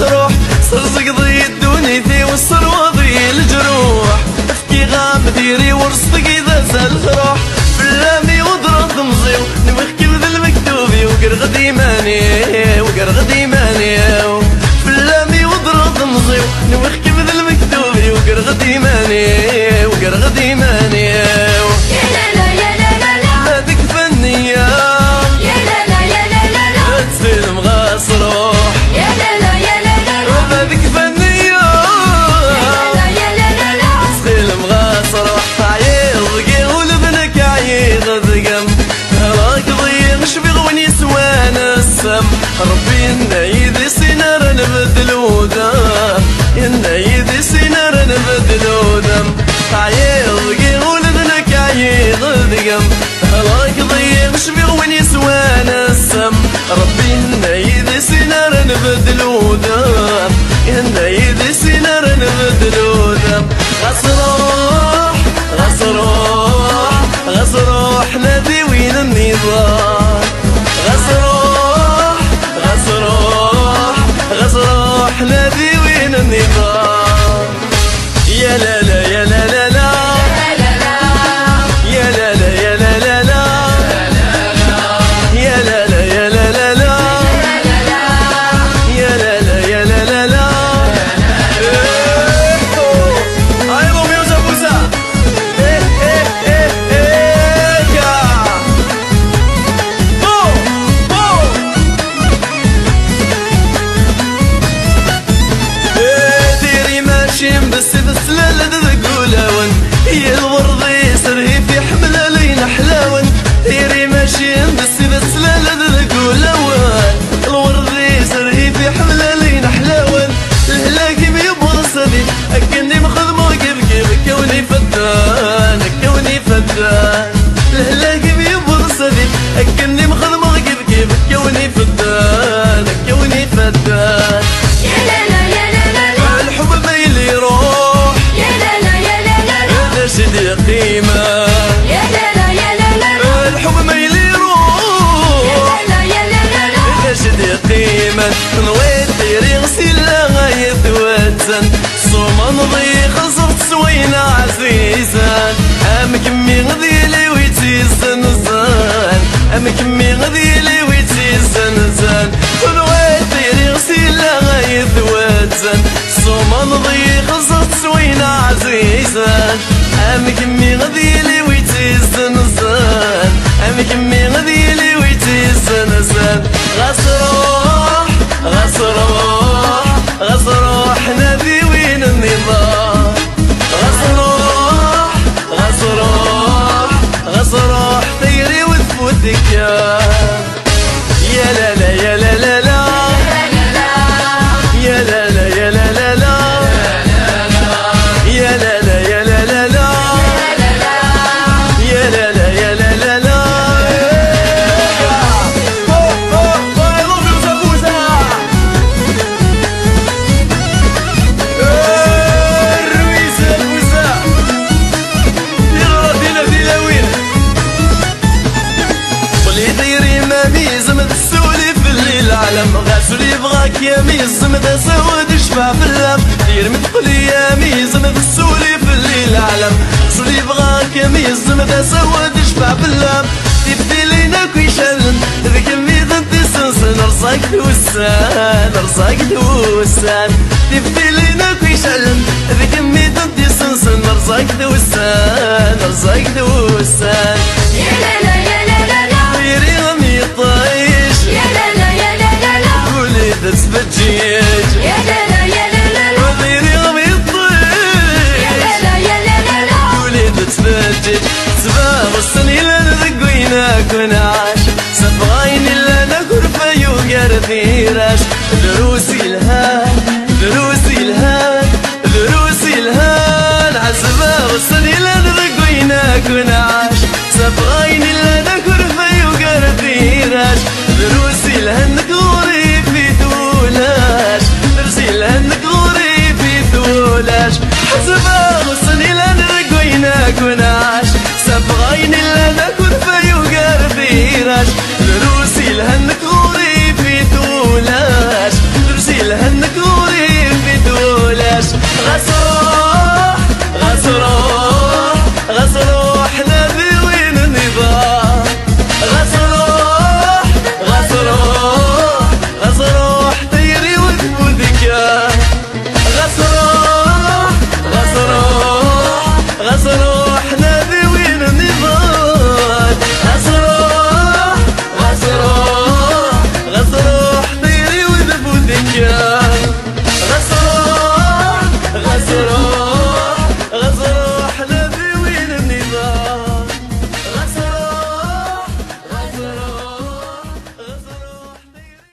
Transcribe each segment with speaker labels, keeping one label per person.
Speaker 1: روح صرزق ضي الدنيا والصروة ضي الجروح افكي غام ديري ورصدق إذا سالت روح بلامي وضرط مزيو نبخ كبد المكتوبي وقرغد إيماني وقرغد إيماني بلامي وضرط مزيو نبخ كبد المكتوبي وقرغد إيماني وقرغد إيماني ربي النايد سينار نبدلو دم النايد سينار نبدلو دم عيض قيول ذنك عيض ذقم هلاك ضيق شبيغ وين يسوان السم ربي النايد سينار نبدلو دم النايد سينار نبدلو دم غصروح غصروح غصروح نادي وين النظام غصروح غصروح نادي وين النظام يا لا لا يا لا لا لا يا لا لا يا لا لا لا يا لا لا يا لا لا لا يا لا لا يا لا لا لا ايوه ميوزا بوسا بس لا تقولون هي الورد يسرهي في حمل لين حلاون ديري ماشيين بس لا تقولون الورد يسرهي في حمل لين حلاون الهلاك بيبغى صدي اكني مخدمه كيف كوني فدان كوني فدان الهلاك بيبغى صدي اكني مخدمه كيف كوني فدان كوني فدان شدي قيمة
Speaker 2: يا لا لا يا لا لا
Speaker 1: الحب ما يروح
Speaker 2: يا لا يا لا لا
Speaker 1: شدي قيمة نويت ديري غسيلة غاية واتن صوما نضي خسرت سوينا عزيزان أم كمي غذيلي ويتيزن زان أم كمي غذيلي ويتيزن زان نويت ديري غسيلة غاية واتن صوما نضي خسرت سوينا عزيزان أم كمي غذيلي ويتيزن زان أم كمي غذيلي ويتيزن زان غصروح غصروح غصروح نادي وين النظام غصروح غصروح غصروح طيري وتفوتك يا لا لا يا لا لا لا يا لا لا يا لا لا لا يا لا لا يا لا لا لا يا لا لا يا لا لا لا غاسولي بغاك يا ميز مدى سود شفع في اللام دير مدخلي يا ميز مدى السولي في الليل علم غاسولي بغاك يا ميز مدى سود شفع في اللام تبدي لينا كويشالن ذيك ميز انت سنسن رزاك دوسان رزاك دوسان تبدي لينا كويشالن ذيك ميز انت سنسن رزاك دوسان رزاك دوسان
Speaker 2: يا لا لا يا لا لا لا
Speaker 1: ديري غمي طايش
Speaker 2: يا لا لا يا لا لا لا
Speaker 1: تسبجيج
Speaker 2: يا لا لا يا لا لا لا
Speaker 1: وغيري غمي الطيش
Speaker 2: يا لا لا يا لا لا لا
Speaker 1: وليد تسبجيج سباغ السنين لنا ذقويناك ونعاش سبغاين لنا كرفة يوقر ثيراش دروسي الهان دروسي الهان دروسي الهان عسباغ السنين لنا ذقويناك ونعاش سبغاين لنا كرفة يوقر ثيراش دروسي الهان غوري في دولاش درسي الهان غوري في دولاش حسباغ السنين لنا ذقويناك ونعاش سبغاين لنا كرفة يوقر ثيراش دروسي الهان غوري في دولاش درسي الهان غسروح غسروح غسروح نبي وين النظام غسروح غسروح غسروح طيري وذكاء غسروح غسروح غسروح نبي وين النظام غسروح غسروح غسروح طيري وذكاء غسروح غسروح غسروح نبي وين النظام غسروح غسروح غسروح طيري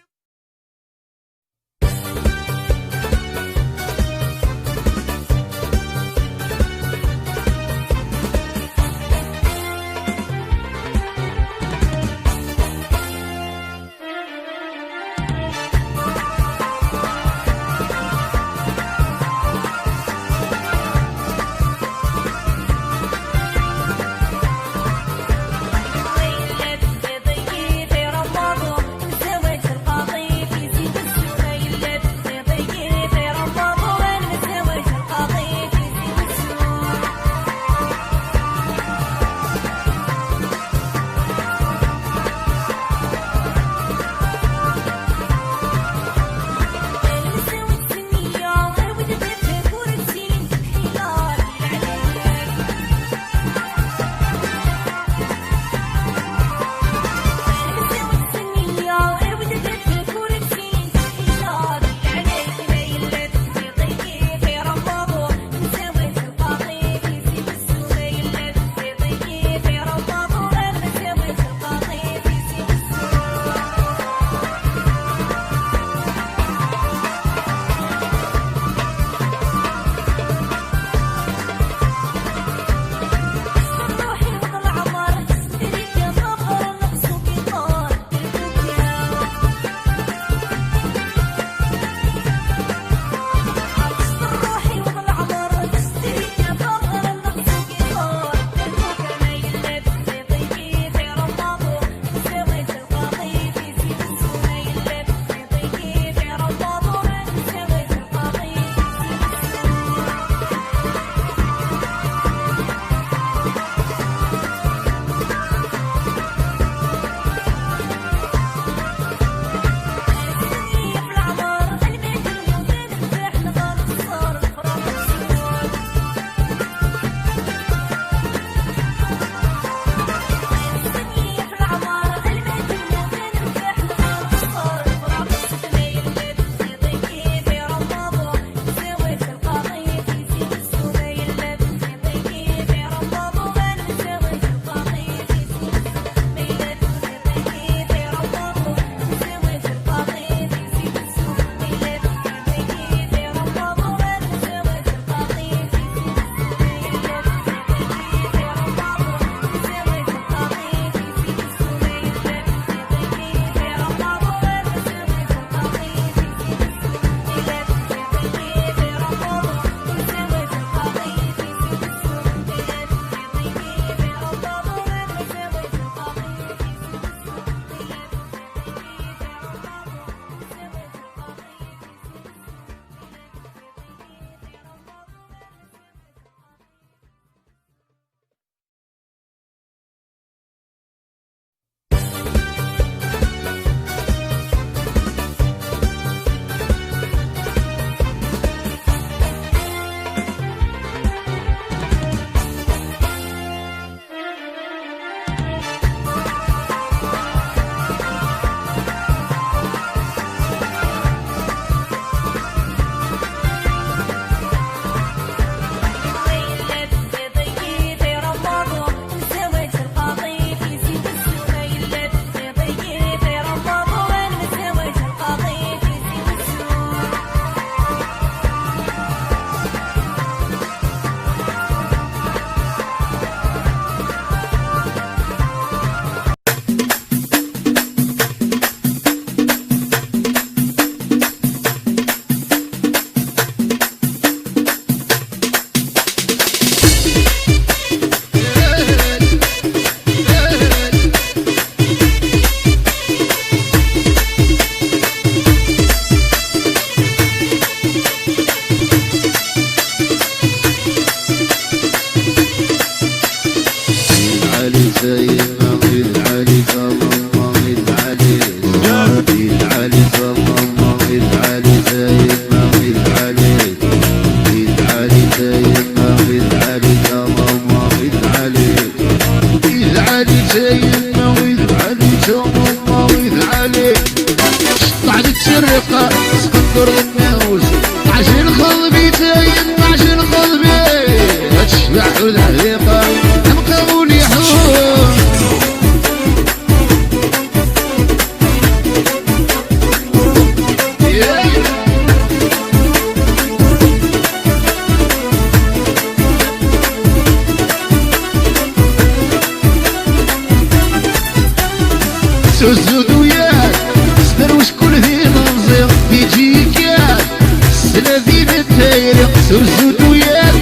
Speaker 3: زود وياك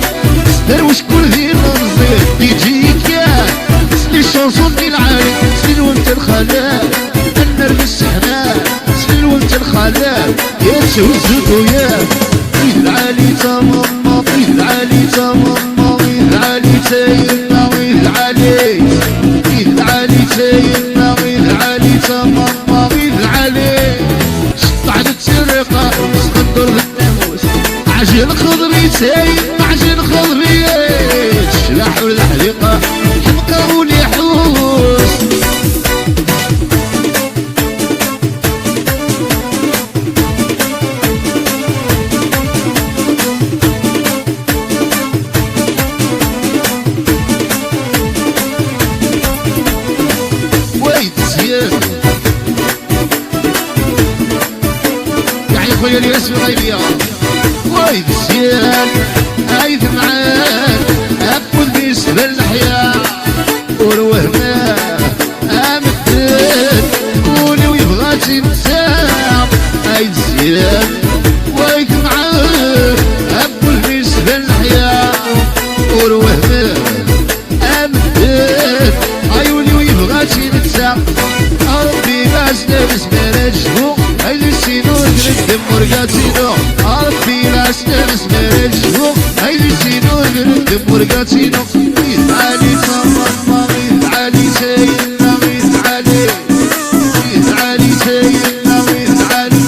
Speaker 3: دروش كل ذي منظر يجيك يا سلي شونسون ديال العالي سلي وانت الخلال النرجس حنان سلي وانت الخلال يا زود وياك ويد العالي تا ماما ويد العالي تا ماما ويد العالي تا يما ويد العالي ويد العالي تا يما ويد العالي تا ماما ويد العالي شطعت السرقة سقدر بالناموس عجل خضري سايد عجل خضري الشلاح والحليقة حمقى واليحوس ويد زياد يعني خويا اللي اسمي غيبيا ويد زياد عايد معاك أبو بالنسبة للحياة والوهمة أمدد قولي ويبغى تنسى عايد زياد ويد معاك أبو بالنسبة للحياة والوهمة أمدد عيوني ويبغى تنسى ربي لاسنا بسمنا الجفو هيدي السينو نردم ورقاتينو ربي لاسنا بسمنا الجفو هيدي السينو نردم ورقاتينو غيد علي تماما غيد علي سايلنا غيد علي غيد علي سايلنا غيد علي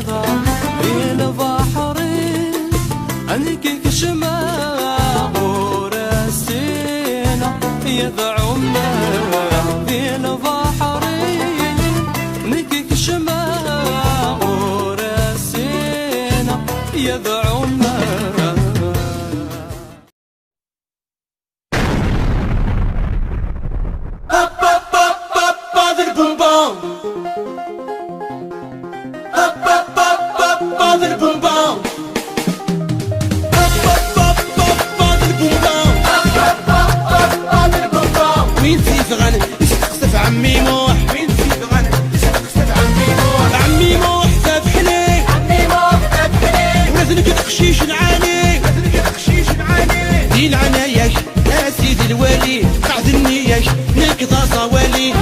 Speaker 1: البيضة في البحر أنكك شماع وراسينا يدعونا في البحر نكك شماع وراسينا يدعونا
Speaker 4: وين تيفغن يستقصف عمي موح وين تيفغن يستقصف عمي موح عمي موح ذبحني عمي موح ذبحني ونزلك تخشيش نعاني ونزلك تخشيش نعاني دين عناياك يا سيدي الوالي قعد النياك نكضى صوالي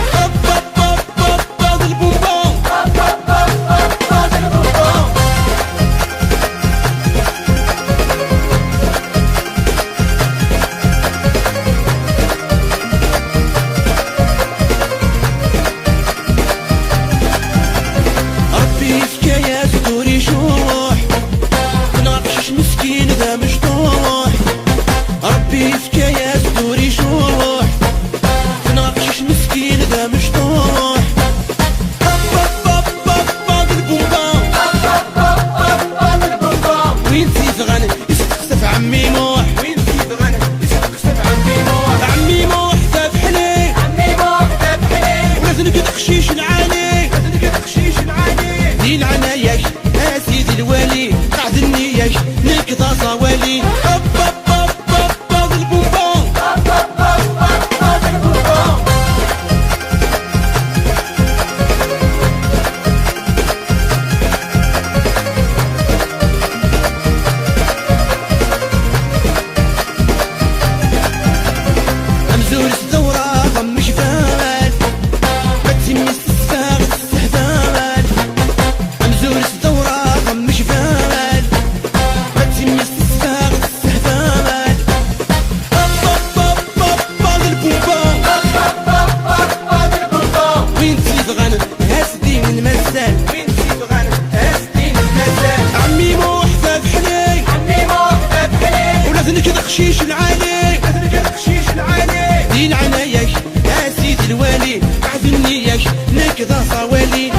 Speaker 1: الخشيش العالي الخشيش العالي دين عناياك يا سيد الوالي بعد النياك نكذا صوالي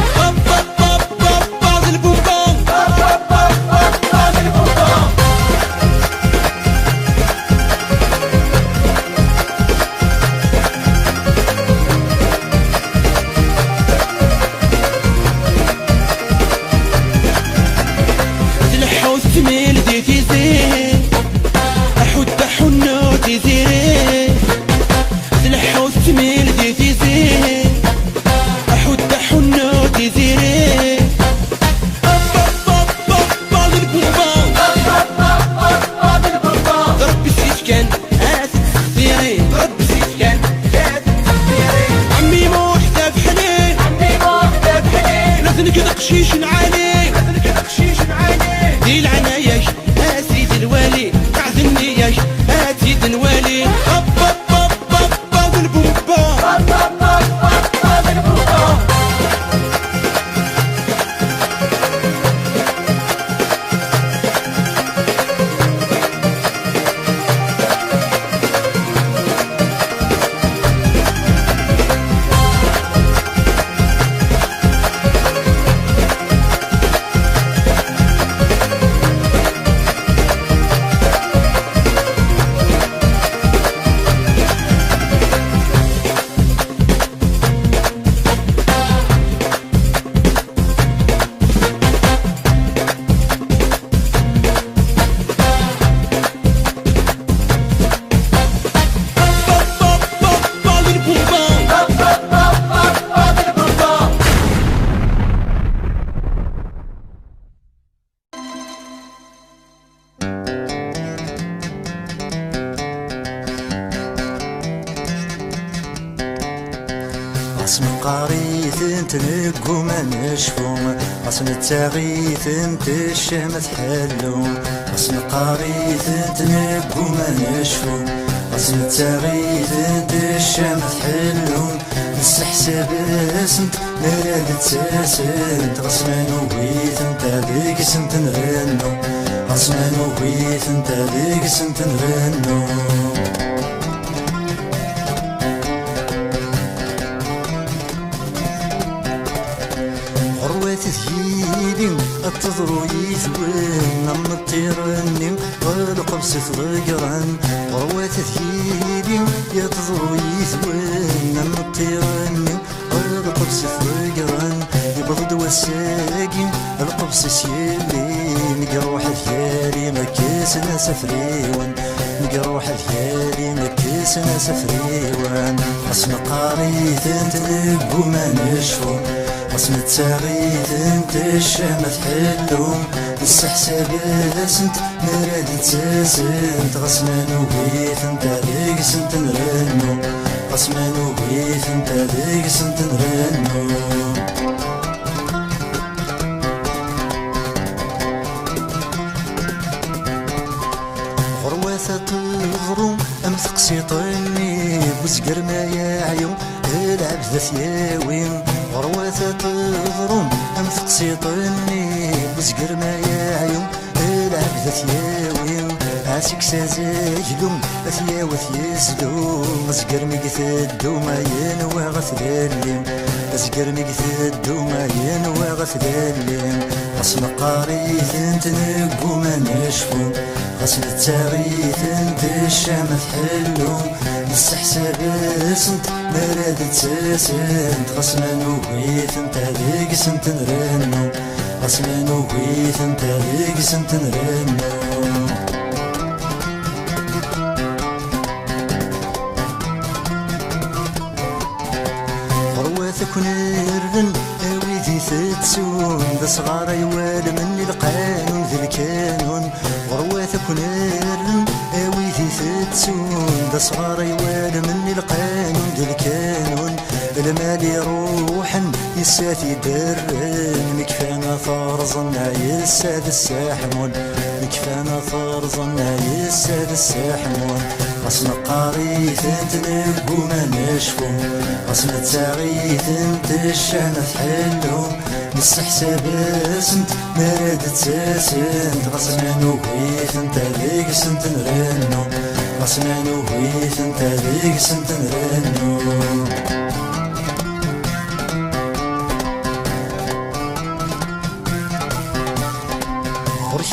Speaker 1: خشيش العالي خشيش العالي دي العناياك يا سيد الوالي بعد النياك يا سيد الوالي
Speaker 5: اسم قريث انت نقو ما نشفوم اسم التغيث انت الشمس حلوم اسم قريث انت نقو ما نشفوم اسم التغيث انت الشمس حلوم نستحسب اسنت مراد تساسنت غصمان وبيت انت ذيك سنت نغنو غصمان وبيت انت ذيك سنت نغنو تثييدين التضرو يثوين نم الطيرني والقبس ثغيران غروة تثييدين يتضرو يثوين نم الطيرني والقبس ثغيران يبغض وساقين القبس سيلي نقروح ثيالي مكيسنا سفريوان نقروح ثيالي مكيسنا سفريوان اسم قاري تنتلق وما نشفو قسم تساغيث انت الشام تحلو السحساب سنت مراد تساسنت غسمان وبيت انت ذيك سنت نرنو غسمان وبيت انت ذيك سنت نرنو غروة تغرو ام تقسي طني بزقر ما يعيو العب ذا ثياوين غروة تغرم أم تقسيطني بزقر ما يعيون العب ذا ثياوين عاسك سازاجلو ثياو ثيسدو زقر مقثدو ما ينوى غثلالين زقر مقثدو ما ينوى غثلالين غصن قاريث انت نقو ما نشفو غصن التاغيث انت الشام تحلو نستحسب سنت مراد تساسنت غصمان وبيت انت ذيك سنت نرنو غصمان وبيت انت ذيك سنت نرنو غرواتك ونرن اويدي ثتسون ذا صغار يوال مني القانون ذي الكانون غرواتك ونرن اويدي ثتسون ذا صغار يوال مني القانون ذي الكانون المال يروحن يساتي درن مكفانا ثارزنا يساد الساحمون مكفانا ثارزنا يساد الساحمون غصن قاريث انت نقو ما نشفو غصن تساغيث انت الشام تحلو نستحسب سنت مراد تساسنت غصمان وبيت انت ذيك سنت نرنو غصمان وبيت انت ذيك سنت نرنو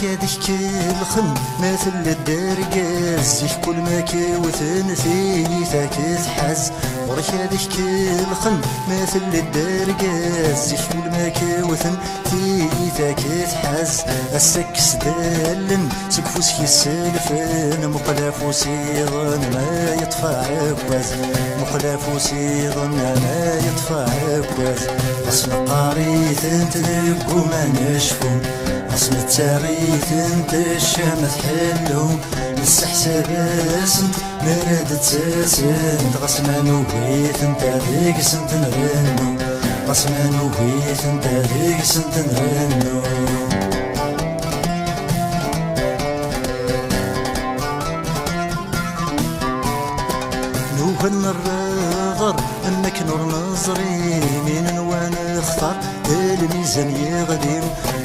Speaker 5: ورشادك كل خن مثل الدرقاز في كل ما كيوثن ثيثك تحز ورشادك كل خن مثل الدرقاز في كل ما كيوثن ثيثك تحز السكس دالن سكفوس يسلفن مقلاف وسيضن ما يطفى عكواز مقلاف وسيضن ما يطفى عكواز غصن قاريث انت نقو ما نشفو غصن التاغيث انت الشام تحلو نستحسب سنت مراد تساسنت غصمان وبيت انت ذيك سنت نرنو غصمان وبيت انت ذيك سنت نرنو نوبن الرغر انك نور نظري من وين اختار الميزان يغديم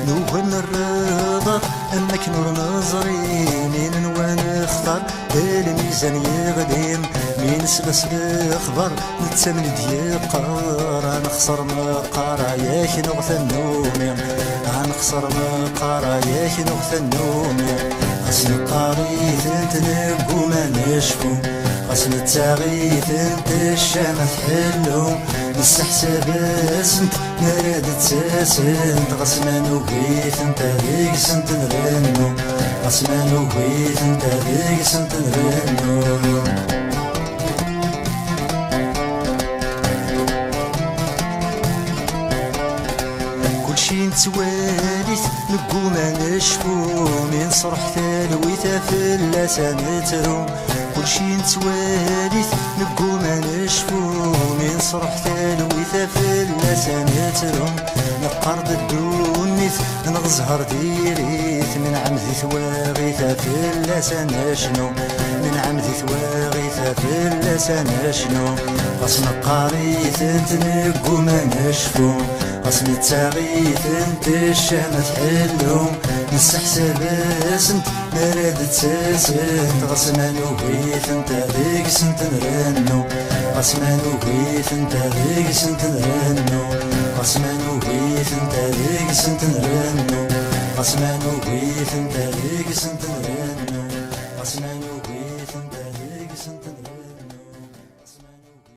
Speaker 5: نوبن الرغر انك نور نظري من وين اختار الميزان يغديم من سلس الاخبار نتسمن ديقار نخسر مقارا ياك نغث النوم نخسر مقارا ياك نغث النوم غسن قاريث انت نقو ما نشفو غسن التاغيث انت الشام تحلو نستحسب سنت مراد تساسنت غصمان وبيت انت ذيك سنت نرنو غصمان وبيت انت ذيك سنت نرنو كلشي نتواليث نقو ما نشفو من صرح ثالويثا فلاسا نترو كلشي نتواليث نقو ما نشفو من صرح ثالويثا فلاسا نترو نقرض الدوني نيت نغزهر ديريت من عمدي ثواغيثا فلاس انا شنو من عمدي ثواغيثا فلاس انا شنو غصن قاريت انت نقو ما نشفو غصن تساغيت انت الشام تحلو نستحسب اسنت مراد تساسنت غصنا نوهيت انت ذيك سنت نرنو غصنا نوهيت انت ذيك سنت نرنو غصنا نوهيت انت ذيك سنت نرنو غصنا نوهيت انت ذيك سنت نرنو غصنا